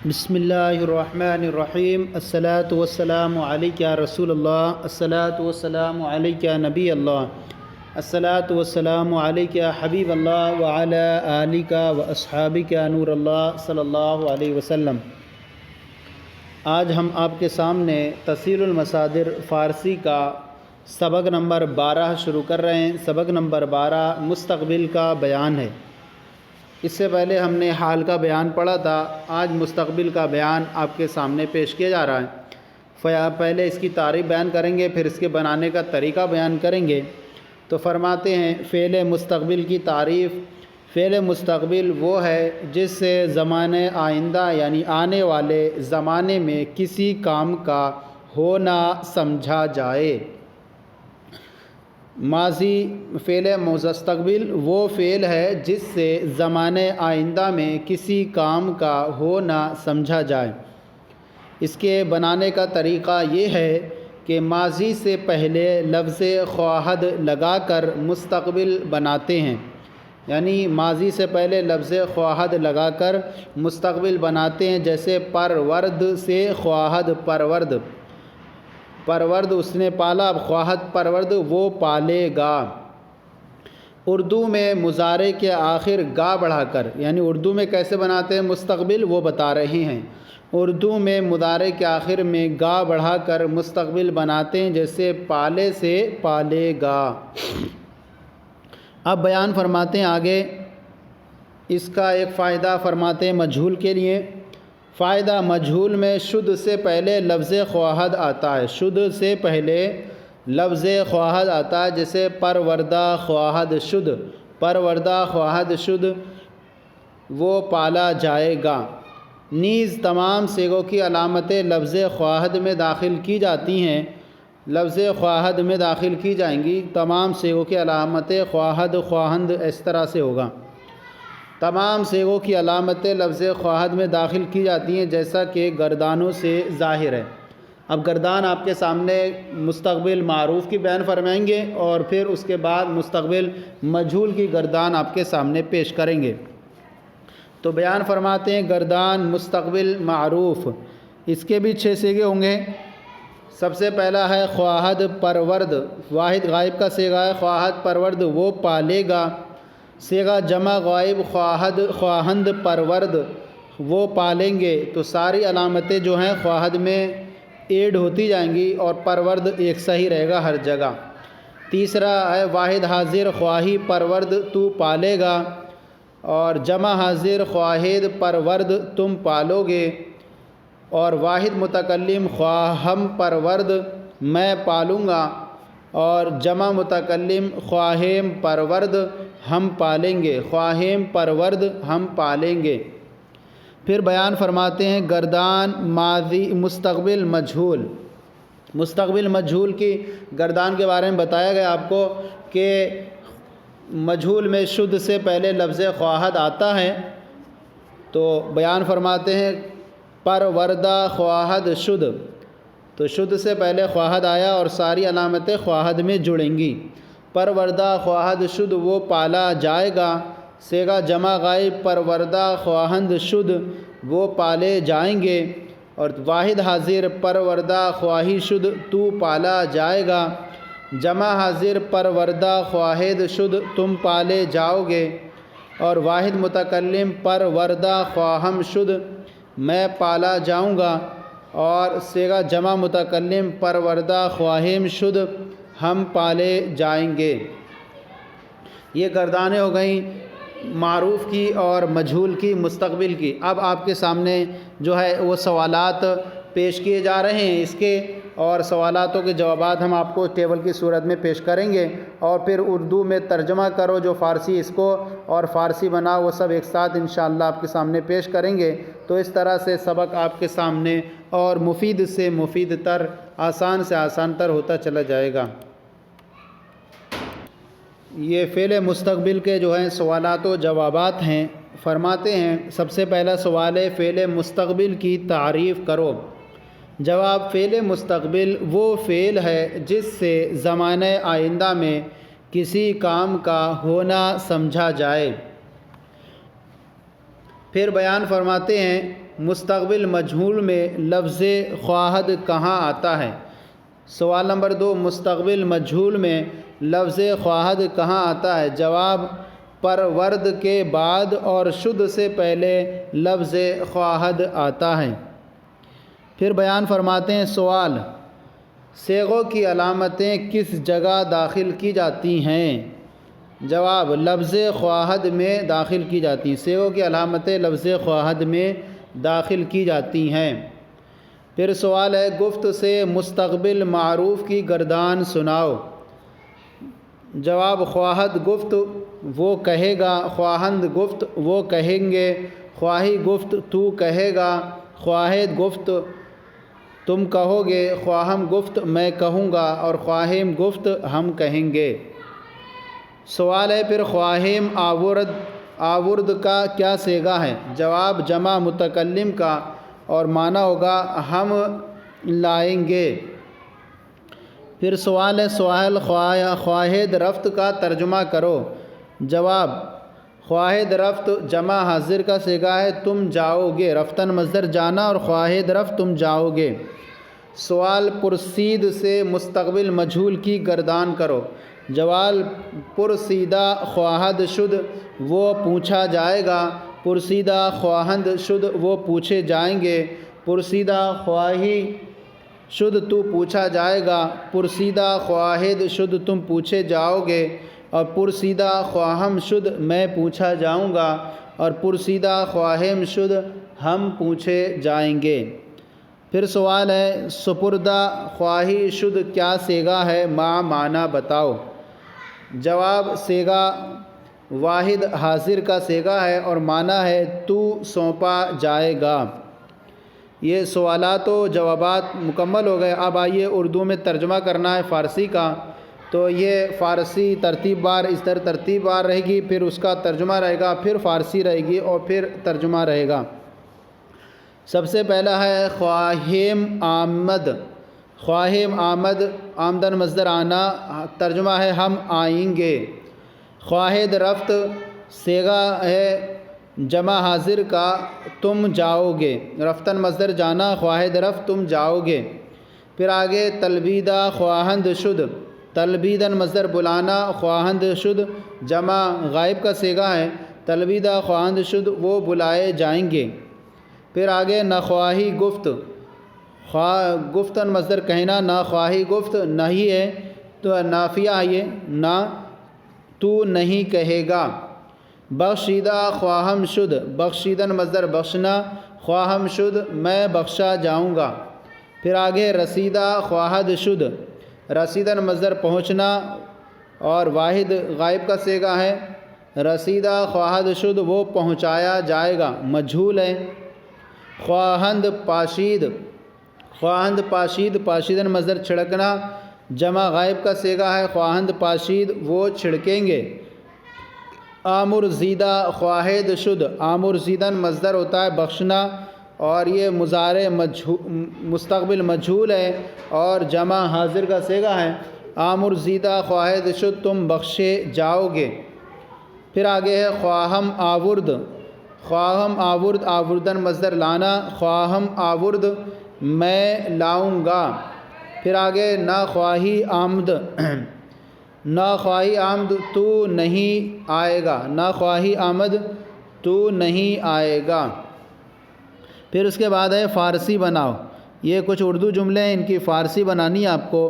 بسم اللہ الرحمن الرحیم الصلاۃ والسلام علیک یا رسول اللہ الصلاۃ والسلام علیک یا نبی اللہ الصلاۃ والسلام علیک یا حبیب اللہ وعلی آلک و اصحابک یا نور اللہ صلی اللہ علیہ وسلم۔ آج ہم آپ کے سامنے تسہیل المصادر فارسی کا سبق نمبر 12 شروع کر رہے ہیں۔ سبق نمبر 12 مستقبل کا بیان ہے۔ اس سے پہلے ہم نے حال کا بیان پڑھا تھا، آج مستقبل کا بیان آپ کے سامنے پیش کیا جا رہا ہے۔ پہلے اس کی تعریف بیان کریں گے، پھر اس کے بنانے کا طریقہ بیان کریں گے۔ تو فرماتے ہیں فعل مستقبل کی تعریف: فعل مستقبل وہ ہے جس سے زمانے آئندہ یعنی آنے والے زمانے میں کسی کام کا ہونا سمجھا جائے۔ ماضی فعل مستقبل وہ فعل ہے جس سے زمانے آئندہ میں کسی کام کا ہونا سمجھا جائے۔ اس کے بنانے کا طریقہ یہ ہے کہ ماضی سے پہلے لفظ خواہد لگا کر مستقبل بناتے ہیں، یعنی ماضی سے پہلے لفظ خواہد لگا کر مستقبل بناتے ہیں، جیسے پرورد سے خواہد پرورد، پرورد اس نے پالا، اب خواہد پرورد وہ پالے گا۔ اردو میں مضارع کے آخر گا بڑھا کر، یعنی اردو میں کیسے بناتے ہیں مستقبل وہ بتا رہے ہیں۔ اردو میں مضارع کے آخر میں گا بڑھا کر مستقبل بناتے ہیں، جیسے پالے سے پالے گا۔ اب بیان فرماتے ہیں آگے، اس کا ایک فائدہ فرماتے ہیں مجہول کے لیے۔ فائدہ: مجہول میں شد سے پہلے لفظ خواہد آتا ہے، شد سے پہلے لفظ خواہد آتا ہے، جیسے پروردہ خواہد شد، پروردہ خواہد شد وہ پالا جائے گا۔ نیز تمام صیغوں کی علامتیں لفظ خواہد میں داخل کی جاتی ہیں، لفظ خواہد میں داخل کی جائیں گی۔ تمام صیغوں کی علامتیں خواہد خواہند اس طرح سے ہوگا۔ تمام صیغوں کی علامتیں لفظ خواہد میں داخل کی جاتی ہیں، جیسا کہ گردانوں سے ظاہر ہے۔ اب گردان آپ کے سامنے مستقبل معروف کی بیان فرمائیں گے، اور پھر اس کے بعد مستقبل مجہول کی گردان آپ کے سامنے پیش کریں گے۔ تو بیان فرماتے ہیں گردان مستقبل معروف، اس کے بھی 6 صیغے ہوں گے۔ سب سے پہلا ہے خواہد پرورد، واحد غائب کا صیغہ ہے خواہد پرورد وہ پالے گا۔ صیغہ جمع غائب خواہد خواہند پرورد وہ پالیں گے، تو ساری علامتیں جو ہیں خواہد میں ایڈ ہوتی جائیں گی اور پرورد ایک سا ہی رہے گا ہر جگہ۔ تیسرا ہے واحد حاضر خواہی پرورد تو پالے گا، اور جمع حاضر خواہد پرورد تم پالو گے، اور واحد متکلم خواہم پرورد میں پالوں گا، اور جمع متکلم خواہم پرورد ہم پالیں گے، خواہم پرورد ہم پالیں گے۔ پھر بیان فرماتے ہیں گردان ماضی مستقبل مجہول، مستقبل مجہول کی گردان کے بارے میں بتایا گیا آپ کو کہ مجہول میں شد سے پہلے لفظ خواہد آتا ہے، تو بیان فرماتے ہیں پروردہ خواہد شد، تو شد سے پہلے خواہد آیا اور ساری علامتیں خواہد میں جڑیں گی۔ پروردہ خواہد شد وہ پالا جائے گا، صیغہ جمع غائب پروردہ خواہند شد وہ پالے جائیں گے، اور واحد حاضر پروردہ خواہی شد تو پالا جائے گا، جمع حاضر پروردہ خواہد شد تم پالے جاؤ گے، اور واحد متکلم پروردہ خواہم شد میں پالا جاؤں گا، اور صیغہ جمع متکلم پروردہ خواہم شد ہم پالے جائیں گے۔ یہ گردانیں ہو گئیں معروف کی اور مجہول کی، مستقبل کی۔ اب آپ کے سامنے جو ہے وہ سوالات پیش کیے جا رہے ہیں اس کے، اور سوالاتوں کے جوابات ہم آپ کو ٹیبل کی صورت میں پیش کریں گے، اور پھر اردو میں ترجمہ کرو جو فارسی اس کو، اور فارسی بنا وہ سب ایک ساتھ انشاءاللہ آپ کے سامنے پیش کریں گے۔ تو اس طرح سے سبق آپ کے سامنے اور مفید سے مفید تر، آسان سے آسان تر ہوتا چلا جائے گا۔ یہ فعل مستقبل کے جو ہیں سوالات و جوابات ہیں۔ فرماتے ہیں سب سے پہلا سوال ہے فعل مستقبل کی تعریف کرو۔ جواب: فعل مستقبل وہ فعل ہے جس سے زمانہ آئندہ میں کسی کام کا ہونا سمجھا جائے۔ پھر بیان فرماتے ہیں مستقبل مجہول میں لفظ خواہد کہاں آتا ہے؟ سوال نمبر 2، مستقبل مجہول میں لفظ خواہد کہاں آتا ہے؟ جواب، پرورد کے بعد اور شد سے پہلے لفظ خواہد آتا ہے۔ پھر بیان فرماتے ہیں سوال، صیغوں کی علامتیں کس جگہ داخل کی جاتی ہیں؟ جواب، لفظ خواہد میں داخل کی جاتی ہیں۔ صیغوں کی علامتیں لفظ خواہد میں داخل کی جاتی ہیں۔ پھر سوال ہے، گفت سے مستقبل معروف کی گردان سناؤ۔ جواب، خواہد گفت وہ کہے گا، خواہند گفت وہ کہیں گے، خواہی گفت تو کہے گا، خواہد گفت تم کہو گے، خواہم گفت میں کہوں گا، اور خواہم گفت ہم کہیں گے۔ سوال ہے، پھر خواہم آورد کا کیا صیغہ ہے؟ جواب، جمع متکلم کا، اور معنی ہوگا ہم لائیں گے۔ پھر سوال ہے، خواہد رفت کا ترجمہ کرو۔ جواب، خواہد رفت جمع حاضر کا صیغہ ہے تم جاؤ گے، رفتن مصدر جانا، اور خواہد رفت تم جاؤ گے۔ سوال، پرسید سے مستقبل مجہول کی گردان کرو۔ جواب، پرسیدہ خواہد شد وہ پوچھا جائے گا، پرسیدہ خواہند شد وہ پوچھے جائیں گے، پرسیدہ خواہی شد تو پوچھا جائے گا، پرسیدہ خواہد شد تم پوچھے جاؤ گے، اور پرسیدہ خواہم شد میں پوچھا جاؤں گا، اور پرسیدہ خواہم شد ہم پوچھے جائیں گے۔ پھر سوال ہے، سپردہ خواہی شد کیا صیغہ ہے؟ معنی بتاؤ۔ جواب، صیغہ واحد حاضر کا صیغہ ہے، اور معنی ہے تو سونپا جائے گا۔ یہ سوالات و جوابات مکمل ہو گئے۔ اب آئیے اردو میں ترجمہ کرنا ہے فارسی کا۔ تو یہ فارسی ترتیب بار اس طرح ترتیب بار رہے گی، پھر اس کا ترجمہ رہے گا، پھر فارسی رہے گی، اور پھر ترجمہ رہے گا۔ سب سے پہلا ہے خواہم آمد۔ خواہم آمد، آمدن مصدر آنا، ترجمہ ہے ہم آئیں گے۔ خواہد رفت صیغہ ہے جمع حاضر کا تم جاؤ گے، رفتن مصدر جانا، خواہد رفت تم جاؤ گے۔ پھر آگے تلبیدہ خواہند شد، تلبیدن مصدر بلانا، خواہند شد جمع غائب کا صیغہ ہے، تلبیدہ خواہند شد وہ بلائے جائیں گے۔ پھر آگے نخواہی گفت، گفتن مصدر کہنا، نہ خواہی گفت نہیں ہے تو نافیہ ہے یہ، نہ تو نہیں کہے گا۔ بخشیدہ خواہم شد، بخشیدن مصدر بخشنا، خواہم شد میں بخشا جاؤں گا۔ پھر آگے رسیدہ خواہد شد، رسیدن مصدر پہنچنا، اور واحد غائب کا صیغہ ہے، رسیدہ خواہد شد وہ پہنچایا جائے گا، مجہول ہے۔ خواہند پاشید، خواہند پاشید، پاشیدن مصدر چھڑکنا، جمع غائب کا صیغہ ہے، خواہند پاشید وہ چھڑکیں گے۔ آمر زیدہ خواہد شد، آمر زیدن مصدر ہوتا ہے بخشنا، اور یہ مضارع مستقبل مجہول ہے، اور جمع حاضر کا صیغہ ہے، آمر زیدہ خواہد شد تم بخشے جاؤ گے۔ پھر آگے ہے خواہم آورد، خواہم آورد، آوردن مصدر لانا، خواہم آورد میں لاؤں گا۔ پھر آگے نہ خواہی آمد، نہ خواہی آمد تو نہیں آئے گا، نہ خواہی آمد تو نہیں آئے گا۔ پھر اس کے بعد ہے فارسی بناؤ۔ یہ کچھ اردو جملے ہیں، ان کی فارسی بنانی ہے آپ کو۔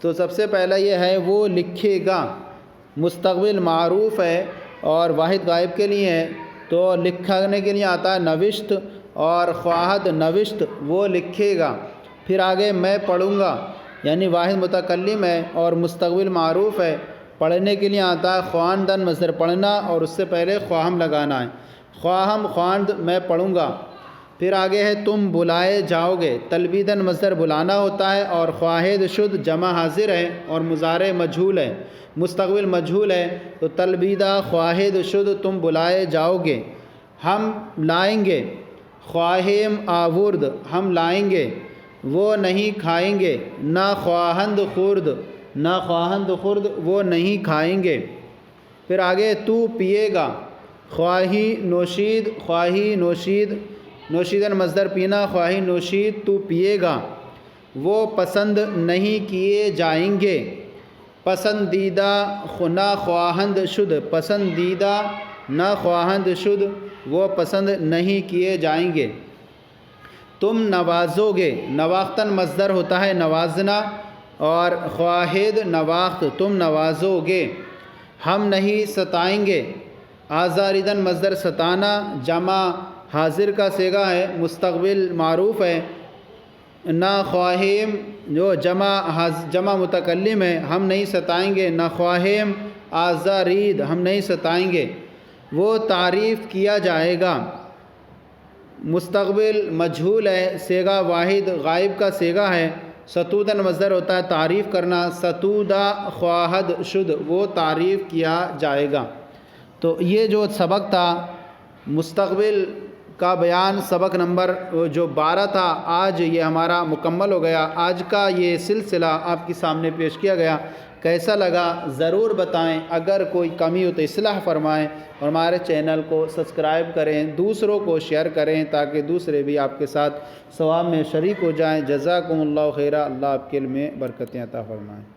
تو سب سے پہلا یہ ہے وہ لکھے گا، مستقبل معروف ہے اور واحد غائب کے لیے ہے، تو لکھنے کے لیے آتا ہے نوشت، اور خواہد نوشت وہ لکھے گا۔ پھر آگے میں پڑھوں گا، یعنی واحد متکلم ہے اور مستقبل معروف ہے، پڑھنے کے لیے آتا ہے خواندن مصدر پڑھنا، اور اس سے پہلے خواہم لگانا ہے، خواہم خواند میں پڑھوں گا۔ پھر آگے ہے تم بلائے جاؤ گے، تلبیدن مصدر بلانا ہوتا ہے، اور خواہد شد جمع حاضر ہے اور مضارع مجہول ہے، مستقبل مجہول ہے، تو تلبیدہ خواہد شد تم بلائے جاؤ گے۔ ہم لائیں گے، خواہم آورد ہم لائیں گے، وہ نہیں کھائیں گے، نہ خواہند خورد، نہ خواہند خورد وہ نہیں کھائیں گے۔ پھر آگے تو پیے گا، خواہی نوشید، خواہی نوشید نوشیدن مصدر پینا، خواہی نوشید تو پیے گا، وہ پسند نہیں کیے جائیں گے، پسندیدہ نہ خواہند شد، پسندیدہ نہ خواہند شد، وہ پسند نہیں کیے جائیں گے۔ تم نوازو گے، نواختن مصدر ہوتا ہے نوازنا، اور خواہد نواخت، تم نوازو گے۔ ہم نہیں ستائیں گے، آزاریدن مصدر ستانا، جمع حاضر کا صیغہ ہے، مستقبل معروف ہے۔ نہ خواہیم جو جمع متکلم ہے، ہم نہیں ستائیں گے، نہ خواہیم آزارید، ہم نہیں ستائیں گے۔ وہ تعریف کیا جائے گا، مستقبل مجہول ہے، صیغہ واحد غائب کا صیغہ ہے۔ ستودن مصدر ہوتا ہے تعریف کرنا، ستودا خواہد شد، وہ تعریف کیا جائے گا۔ تو یہ جو سبق تھا مستقبل کا بیان، سبق نمبر جو 12 تھا، آج یہ ہمارا مکمل ہو گیا۔ آج کا یہ سلسلہ آپ کے سامنے پیش کیا گیا، کیسا لگا ضرور بتائیں، اگر کوئی کمی ہو تو اصلاح فرمائیں، اور ہمارے چینل کو سبسکرائب کریں، دوسروں کو شیئر کریں تاکہ دوسرے بھی آپ کے ساتھ ثواب میں شریک ہو جائیں۔ جزاکم اللہ خیرہ، اللہ آپ کے علم میں برکتیں عطا فرمائیں۔